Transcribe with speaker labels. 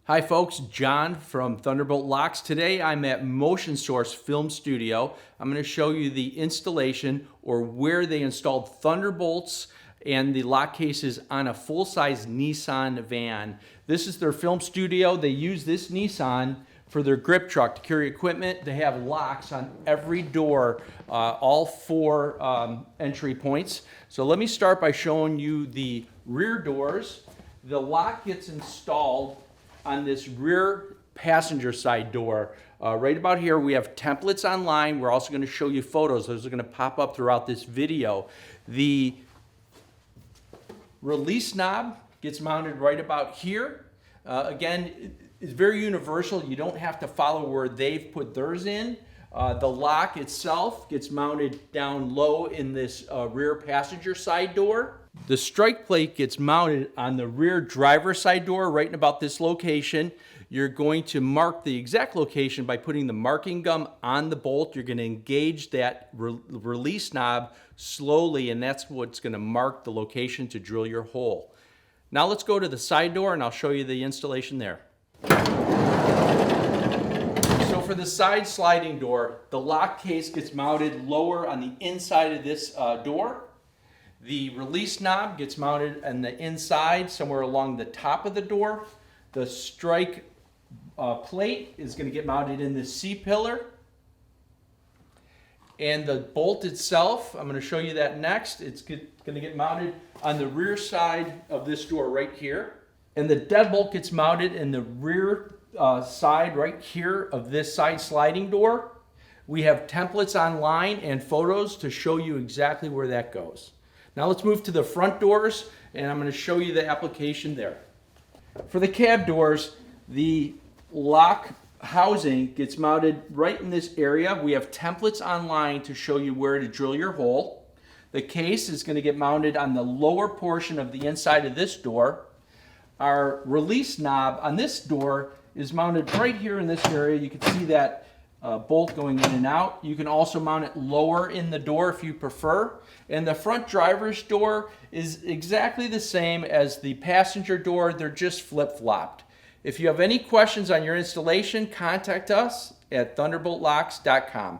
Speaker 1: Hi folks, John from Thunderbolt Locks. Today I'm at Motion Source Film Studio. I'm going to show you the installation or where they installed Thunderbolts and the lock cases on a full-size Nissan van. This is their film studio. They use this Nissan for their grip truck to carry equipment. They have locks on every door, all four entry points. So let me start by showing you the rear doors. The lock gets installed on this rear passenger side door. Right about here we have templates online. We're also going to show you photos. Those are going to pop up throughout this video. The release knob gets mounted right about here. Again, it's very universal. You don't have to follow where they've put theirs in. The lock itself gets mounted down low in this rear passenger side door. The strike plate gets mounted on the rear driver's side door right in about this location. You're going to mark the exact location by putting the marking gum on the bolt. You're going to engage that release knob slowly, and that's what's going to mark the location to drill your hole. Now let's go to the side door and I'll show you the installation there. So for the side sliding door, the lock case gets mounted lower on the inside of this door. The release knob gets mounted on the inside, somewhere along the top of the door. The strike plate is going to get mounted in the C-pillar. And the bolt itself, I'm going to show you that next. It's going to get mounted on the rear side of this door right here. And the deadbolt gets mounted in the rear side right here of this side sliding door. We have templates online and photos to show you exactly where that goes. Now let's move to the front doors, and I'm going to show you the application there. For the cab doors, the lock housing gets mounted right in this area. We have templates online to show you where to drill your hole. The case is going to get mounted on the lower portion of the inside of this door. Our release knob on this door is mounted right here in this area. You can see that bolt going in and out. You can also mount it lower in the door if you prefer. And the front driver's door is exactly the same as the passenger door. They're just flip-flopped. If you have any questions on your installation, contact us at thunderboltlocks.com.